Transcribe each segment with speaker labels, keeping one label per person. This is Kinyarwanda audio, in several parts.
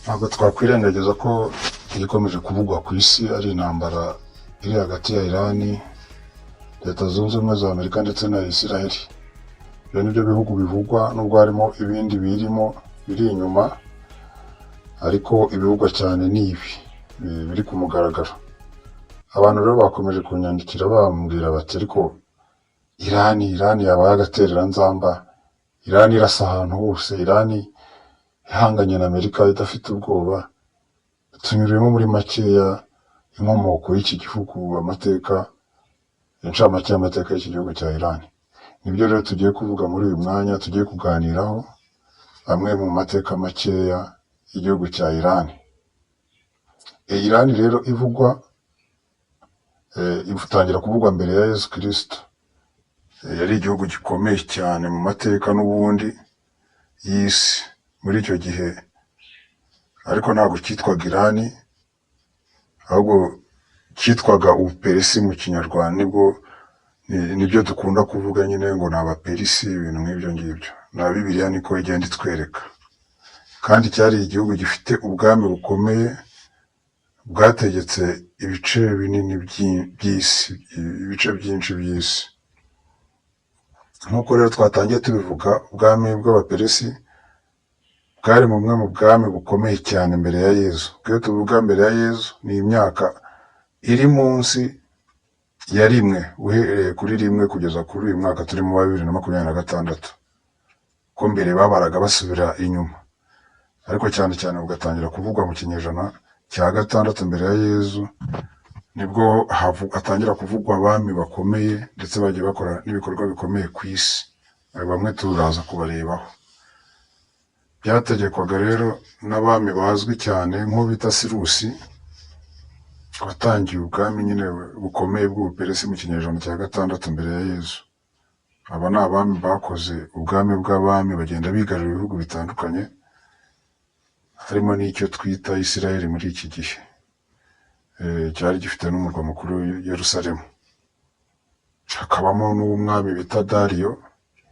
Speaker 1: ntabwo twakwirengagiza ko igikomeje kuvugwa ku isi ari intambara iri hagati ya Irani, Leta Zunze Ubumwe za Amerika ndetse na Isiraheli. Ibyo nibyo bihugu bivugwa, nubwo harimo ibindi birimo biri inyuma, ariko ibivugwa cyane ni ibi biri ku mugaragaro. Abantu rero bakomeje kunyandikira bambwira bati ariko Irani yabaye agatereranzamba, Irani irasa ahantu hose, Irani ihanganye na Amerika idafite ubwoba. Tunyuremo muri makeya inkomoko y'iki gihugu, amateka, incamake y'amateka y'iki gihugu cya Irani. Nibyo rero tugiye kuvuga muri uyu mwanya, tugiye kuganiraho amwe mu mateka makeya y'igihugu cya Irani. Irani rero ivugwa, itangira kuvugwa mbere ya Yesu Kristo. Yari igihugu gikomeye cyane mu mateka n'ubundi y'isi muri icyo gihe, ariko ntabwo cyitwaga Irani, ahubwo cyitwaga Ubuperisi mu Kinyarwanda. Nibyo dukunda kuvuga nyine ngo ni Abaperisi, ibintu nk'ibyo ngibyo. Na Bibiliya niko igenda itwereka. Kandi cyari igihugu gifite ubwami bukomeye, bwategetse ibice binini by'isi, ibice byinshi by'isi. Nk'uko rero twatangiye tubivuga, ubwami bw'Abaperisi bwari bumwe mu bwami bukomeye cyane mbere ya Yesu. Iyo tuvuga mbere ya Yesu, ni imyaka iri munsi ya rimwe, uhereye kuri rimwe kugeza kuri uyu mwaka turimo wa 2026. Ko mbere babaraga basubira inyuma, ariko cyane cyane bugatangira kuvugwa mu kinyejana cya 6 mbere ya Yesu, nibwo hatangira kuvugwa abami bakomeye ndetse bagiye bakora n'ibikorwa bikomeye ku isi. Bamwe turaza kubarebaho. Byategekwaga rero n'abami bazwi cyane nk'uwo bita Sirusi, watangiye ubwami nyine bukomeye bw'Ubuperesi mu kinyejana cya 6 mbere ya Yesu. Aba ni abami bakoze ubwami bw'abami, bagenda bigarurira ibihugu bitandukanye, harimo n'icyo twita Isiraheli muri iki gihe. Cyari gifite n'umurwa mukuru Yerusalemu. Hakabamo n'umwami bita Dariyo.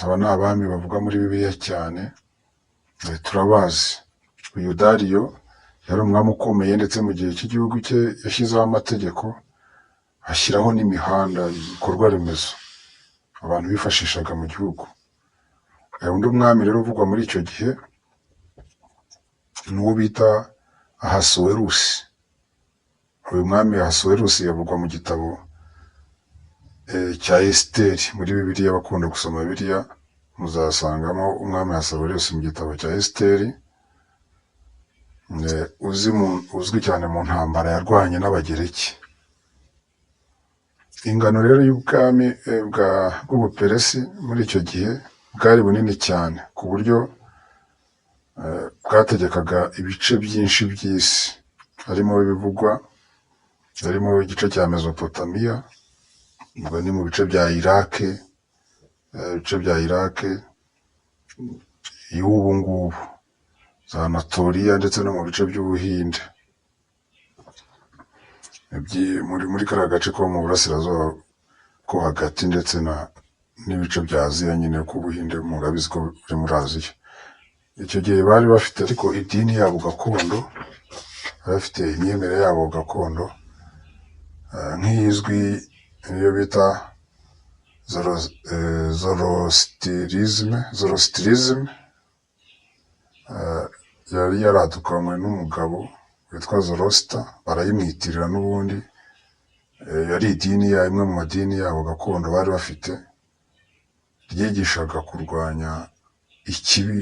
Speaker 1: Aba ni abami bavuga muri Bibiliya cyane, turabazi. Uyu Dariyo yari umwami ukomeye, ndetse mu gihe cy'igihugu cye yashyizeho amategeko, ashyiraho n'imihanda, ibikorwa remezo abantu bifashishaga mu gihugu. Undi mwami rero uvugwa muri icyo gihe n'uwo bita Ahasuwerusi. Uyu mwami Ahasuwerusi yavugwa mu gitabo cya Esiteri. Muri Bibiliya, bakunda gusoma Bibiliya, muzasangamo umwami Ahasuwerusi mu gitabo cya Esiteri, uzwi cyane mu ntambara yarwanye n'Abagereki. Ingano rero y'ubwami bw'Ubuperesi muri icyo gihe bwari bunini cyane, ku buryo bwategekaga ibice byinshi by'isi. Harimo ibivugwa, harimo igice cya Mesopotamiya, ni mu bice bya Irake y'ubu ngubu, za Anatoriya, ndetse no mu bice by'Ubuhinde, muri kariya gace ko mu burasirazuba ko hagati, ndetse n'ibice bya Aziya nyine, ko Ubuhinde murabizi ko buri muri Aziya. Icyo gihe bari bafite ariko idini yabo gakondo, bari bafite imyemerere yabo gakondo, nk'izwi niyo bita Zoroastrianism. Yari yaradukanywe n'umugabo witwa Zoroaster, barayimwitirira n'ubundi. Yari idini imwe mu madini yabo gakondo bari bafite, ryigishaga kurwanya ikibi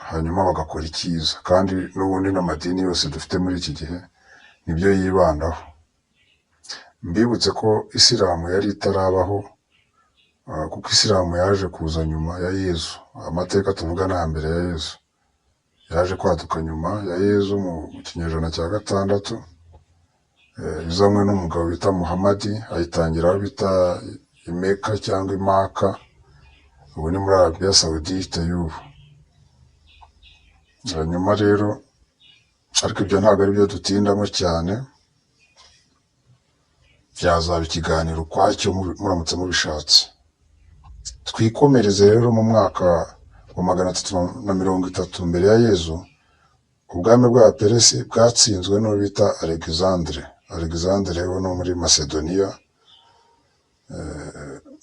Speaker 1: hanyuma bagakora icyiza. Kandi n'ubundi n'amadini yose dufite muri iki gihe nibyo yibandaho. Mbibutse ko Isilamu yari itarabaho, kuko Isilamu yaje kuza nyuma ya Yesu. Amateka tuvuga ni mbere ya Yesu. Yaje kwaduka nyuma ya Yesu mu kinyejana cya 6, izanywe n'umugabo bita Muhamadi, ayitangira aho bita Imeka cyangwa Imaka, ubu ni muri Arabiya Sawudite y'ubu. Nyuma rero, ariko ibyo ntabwo ari byo dutindamo cyane, byazaba ikiganiro ukwacyo muramutse mubishatse. Twikomereze rero mu mwaka wa 330 mbere ya Yesu, ubwami bw'abaperesi bwatsinzwe n'uwo bita Alexandre wo no muri Macedonia,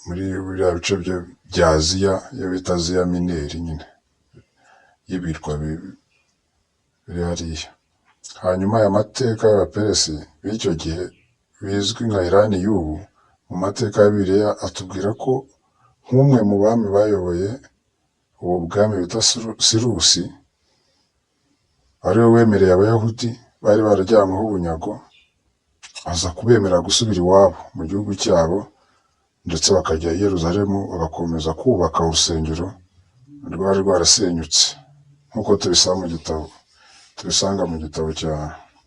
Speaker 1: muri biriya bice bya Aziya, iyo bita Aziya mineri nyine y'ibirwa biri hariya. Hanyuma aya mateka y'abaperesi b'icyo gihe bizwi nka Irani y'ubu, mu mateka ya Bibiliya atubwira ko nk'umwe mu bami bayoboye ubu bwami bita Sirusi, ari we wemereye Abayahudi bari barajyanyweho ubunyago, aza kubemerera gusubira iwabo mu gihugu cyabo, ndetse bakajya i Yerusalemu bagakomeza kubaka urusengero rwari rwarasenyutse, nk'uko tubisanga mu gitabo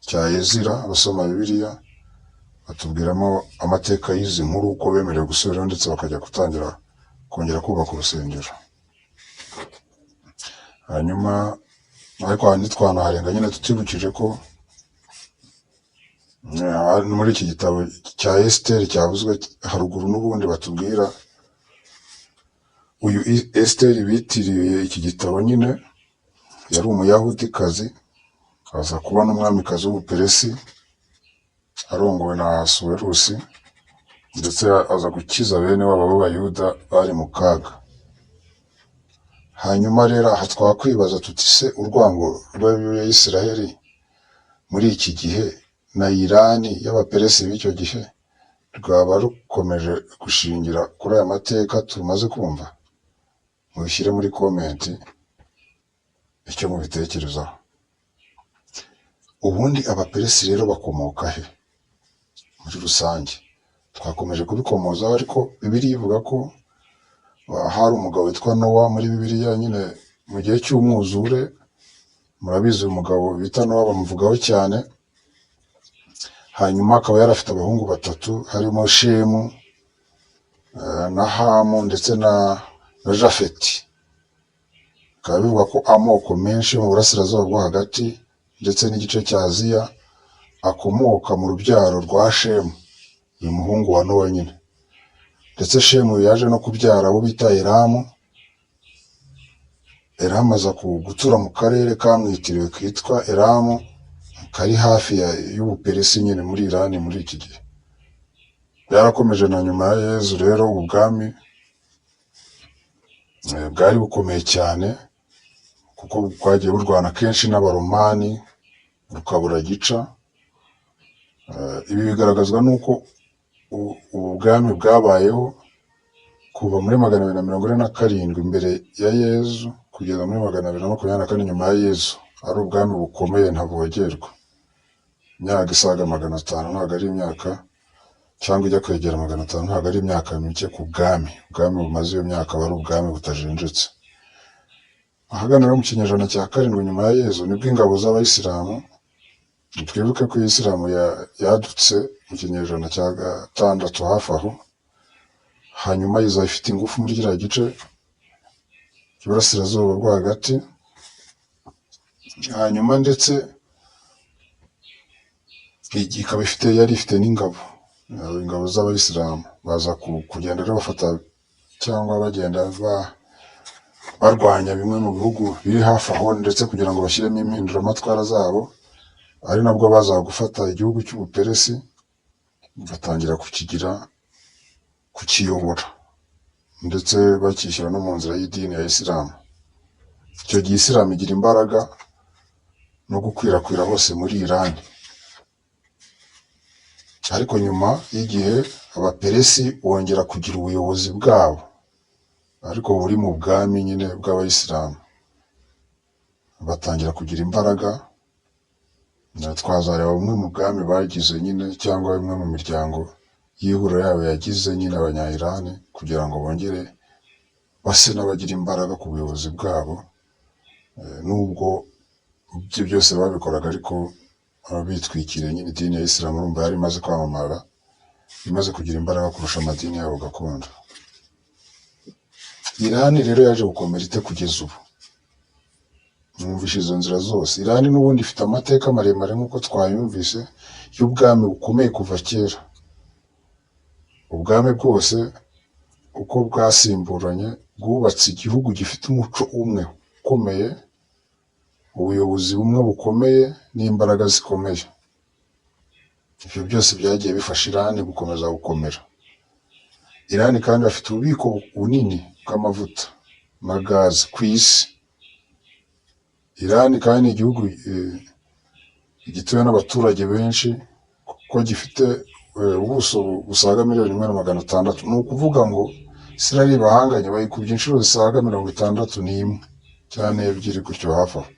Speaker 1: cya Ezira. Abasoma Bibiliya batubwiramo amateka y'izi nkuru, uko bemerewe gusubiraho ndetse bakajya kongera kubaka urusengero. Hanyuma ariko ntitwanaharenga nyine tutibukije ko muri iki gitabo cya Esiteri cyavuzwe haruguru n'ubundi batubwira, uyu Esiteri bitiriye iki gitabo nyine yari Umuyahudikazi, aza kuba n'umwamikazi w'Ubuperesi arongowe na Ahasuwerusi, ndetse aza gukiza bene wabo b'Abayuda bari mu kaga. Hanyuma rero aha twakwibaza tuti se urwango rw'Abisiraheli muri iki gihe na Irani y'abaperesi b'icyo gihe rwaba rukomeje gushingira kuri aya mateka tumaze kumva? Mubishyire muri komenti icyo mubitekerezaho. Ubundi abaperesi rero bakomoka he muri rusange? Twakomeje kubikomozaho, ariko Bibiliya ivuga ko hari umugabo witwa Nowa muri Bibiliya nyine mu gihe cy'umwuzure. Murabizi uyu mugabo bita Nowa bamuvugaho cyane. Hanyuma akaba yari afite abahungu batatu, harimo Shemu na Hamu ndetse na Jafeti. Bikaba bivuga ko amoko menshi yo mu burasirazuba bwo hagati ndetse n'igice cya Aziya akomoka mu rubyaro rwa Shemu, uyu muhungu wa Nowa nyine. Ndetse Shemu yaje no kubyara abo bita Elamu. Elamu aza gutura mu karere kamwitiriwe kitwa Elamu, kari hafi y'Ubuperesi nyine muri Irani muri iki gihe. Byarakomeje na nyuma ya Yezu rero ubu bwami bwari bukomeye cyane, kuko bwagiye burwana kenshi n'Abaromani rukabura gica. Ibi bigaragazwa n'uko ubu bwami bwabayeho kuva muri 247 mbere ya Yezu kugeza muri 224 nyuma ya Yezu. Ari ubwami bukomeye ntavogerwa. Imyaka isaga 500 ntabwo ari imyaka, cyangwa ijya kwegera 500 ntabwo ari imyaka mike ku bwami. Ubwami bumaze iyo myaka aba ari ubwami butajenjetse. Ahagana rero mu kinyejana cya 7 nyuma ya Yezu nibwo ingabo z'Abayisilamu, twibuke ko Isilamu yadutse mu kinyejana cya 6 hafi aho. Hanyuma iza ifite ingufu muri kiriya gice cy'uburasirazuba bwo hagati. Hanyuma ndetse ikaba yari ifite n'ingabo, ingabo z'Abayisilamu baza kugenda rero bafata cyangwa bagenda barwanya bimwe mu bihugu biri hafi aho, ndetse kugira ngo bashyiremo impinduramatwara zabo. Ari nabwo baza gufata igihugu cy'Ubuperesi batangira kukiyobora, ndetse bakishyira no mu nzira y'idini ya Isilamu. Icyo gihe Isilamu igira imbaraga no gukwirakwira hose muri Irani. Ariko nyuma y'igihe Abaperesi bongera kugira ubuyobozi bwabo, ariko buri mu bwami nyine bw'Abayisilamu. Batangira kugira imbaraga. Twazareba bumwe mu bwami bagize nyine, cyangwa bimwe mu miryango y'ihuriro yabo yagize nyine Abanya-Irani, kugira ngo bongere base n'abagira imbaraga ku buyobozi bwabo. Nubwo ibyo byose babikoraga ariko bitwikiriye nyine idini ya Isilamu. Urumva yari imaze kwamamara, imaze kugira imbaraga kurusha amadini yabo gakondo. Irani rero yaje gukomera ite kugeza ubu? Mwumvishe izo nzira zose. Irani n'ubundi ifite amateka maremare nk'uko twayumvise y'ubwami bukomeye kuva kera. Ubwami bwose uko bwasimburanye bwubatse igihugu gifite umuco umwe ukomeye, ubuyobozi bumwe bukomeye n'imbaraga zikomeye. Ibyo byose byagiye bifasha Irani gukomeza gukomera. Irani kandi bafite ububiko bunini bw'amavuta na gazi ku isi. Irani kandi ni igihugu gituwe n'abaturage benshi kuko gifite ubuso busaga 1,600,000. Ni ukuvuga ngo Isiraheli bahanganye bayikubye inshuro zisaga 61 cyane ebyiri gutyo hafi aho,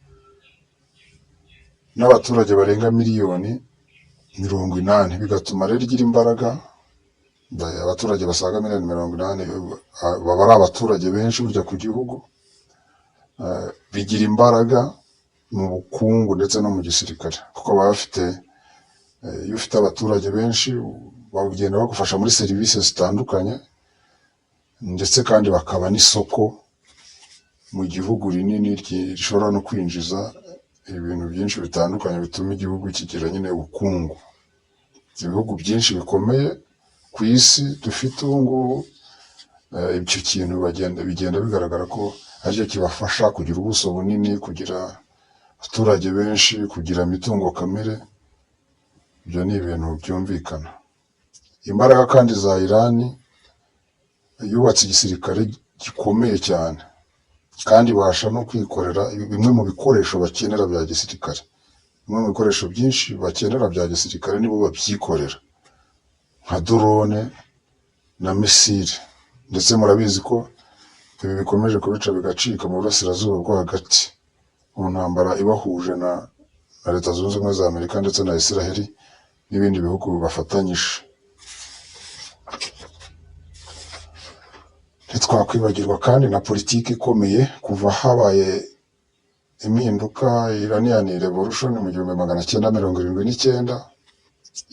Speaker 1: n'abaturage barenga 1,80,000,000, bigatuma rero igira imbaraga. Abaturage basaga 1,80,000,000 baba ari abaturage benshi burya ku gihugu, bigira imbaraga mu bukungu ndetse no mu gisirikare kuko baba bafite, iyo ufite abaturage benshi bagenda bagufasha muri serivisi zitandukanye, ndetse kandi bakaba n'isoko mu gihugu rinini rishobora no kwinjiza ibintu byinshi bitandukanye bituma igihugu kigira nyine ubukungu. Ibihugu byinshi bikomeye ku isi dufite ubu ngubu, icyo kintu bigenda bigaragara ko aricyo kibafasha kugira ubuso bunini, kugira abaturage benshi, kugira imitungo kamere. Ibyo ni ibintu byumvikana. Imbaraga kandi za Irani, yubatse igisirikare gikomeye cyane kandi ibasha no kwikorera bimwe mu bikoresho bakenera bya gisirikare. Bimwe mu bikoresho byinshi bakenera bya gisirikare nibo babyikorera, nka drone na misile. Ndetse murabizi ko ibi bikomeje kubica bigacika mu burasirazuba bwo hagati, mu ntambara ibahuje na Leta Zunze Ubumwe za Amerika ndetse na Isiraheli n'ibindi bihugu bafatanyije. Ntitwakwibagirwa kandi na politiki ikomeye kuva habaye impinduka Iranian Revolution mu 1979.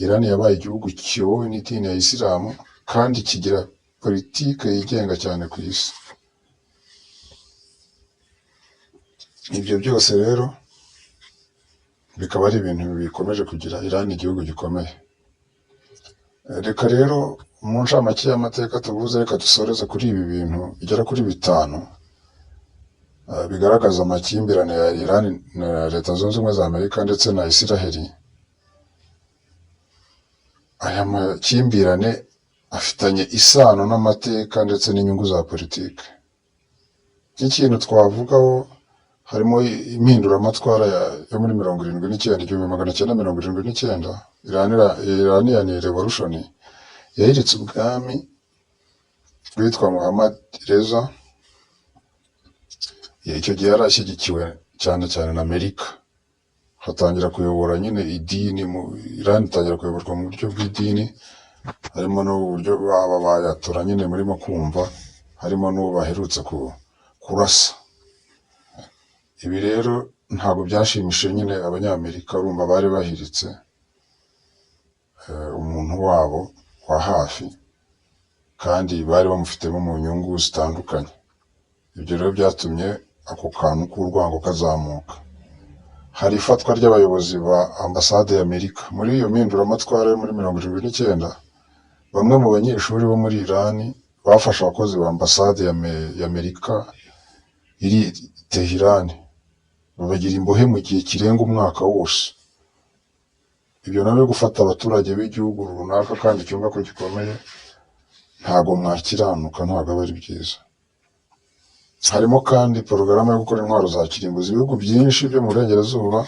Speaker 1: Irani yabaye igihugu kiyobowe n'idini ya Isilamu kandi kigira politiki yigenga cyane ku isi. Ibyo byose rero bikaba ari ibintu bikomeje kugira Irani igihugu gikomeye. Reka rero mu ncamake y'amateka tuvuze, reka dusoreze kuri ibi bintu bigera kuri 5 bigaragaza amakimbirane ya Irani na Leta Zunze Ubumwe za Amerika ndetse na Isiraheli. Aya makimbirane afitanye isano n'amateka ndetse n'inyungu za politiki. Nk'ikintu twavugaho harimo impinduramatwara yo muri 1979, Iranian Revolution yahiritse ubwami witwa Mohammad Reza. Icyo gihe yari ashyigikiwe cyane cyane na Amerika. Hatangira kuyobora nyine idini mu Iran, itangira kuyoborwa mu buryo bw'idini, harimo n'uburyo baba bayatura nyine murimo kumva, harimo n'uwo baherutse kurasa. Ibi rero ntabwo byashimishije nyine abanyamerika, urumva bari bahiritse umuntu wabo wa hafi kandi bari bamufitemo mu nyungu zitandukanye. Ibyo rero byatumye ako kantu k'urwango kazamuka. Hari ifatwa ry'abayobozi ba ambasade ya Amerika. Muri iyo mpinduramatwara yo muri 1979, bamwe mu banyeshuri bo muri Irani bafashe abakozi ba ambasade ya Amerika iri Tehran, babagira imbohe mu gihe kirenga umwaka wose. Ibyo nabyo gufata abaturage b'igihugu runaka kandi cyumva ko gikomeye, ntago mwakiranuka, ntago aba ari byiza. Harimo kandi porogaramu yo gukora intwaro za kirimbuzi. Ibihugu byinshi byo mu burengerazuba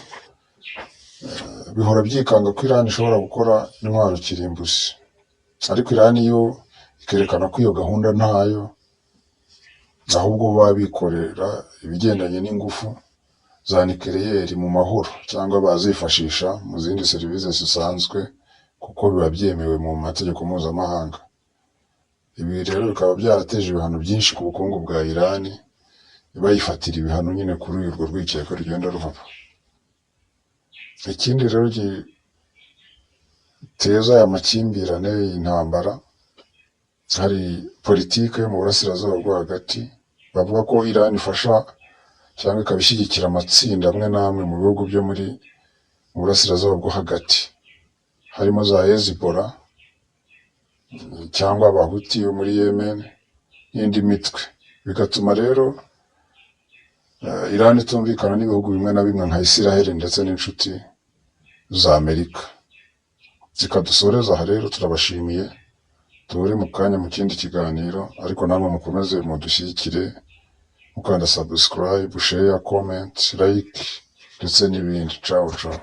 Speaker 1: bihora byikanga ko Irani ishobora gukora intwaro kirimbuzi, ariko Irani yo ikerekana ko iyo gahunda ntayo, ahubwo baba bikorera ibigendanye n'ingufu za nikeleyeri mu mahoro, cyangwa bazifashisha mu zindi serivisi zisanzwe kuko biba byemewe mu mategeko mpuzamahanga. Ibi rero bikaba byarateje ibihano byinshi ku bukungu bwa Irani, bayifatira ibihano nyine kuri urwo rwikekwe rugenda ruhava. Ikindi rero giteza aya makimbirane y'intambara, hari politiki yo mu burasirazuba bwo hagati. Bavuga ko Irani ifasha cyangwa ikaba ishyigikira amatsinda amwe n'amwe mu bihugu byo mu burasirazuba bwo hagati, harimo za Hezbollah cyangwa abahuti yo muri Yemen n'indi mitwe. Bigatuma rero Iran itumvikana n'ibihugu bimwe na bimwe nka Israel ndetse n'inshuti za Amerika. Zikadusoreza aha rero, turabashimiye, turi mu kanya mu kindi kiganiro, ariko namwe mukomeze mudushyigikire mukanda subscribe, share, comment, like ndetse n'ibindi. Ciao ciao.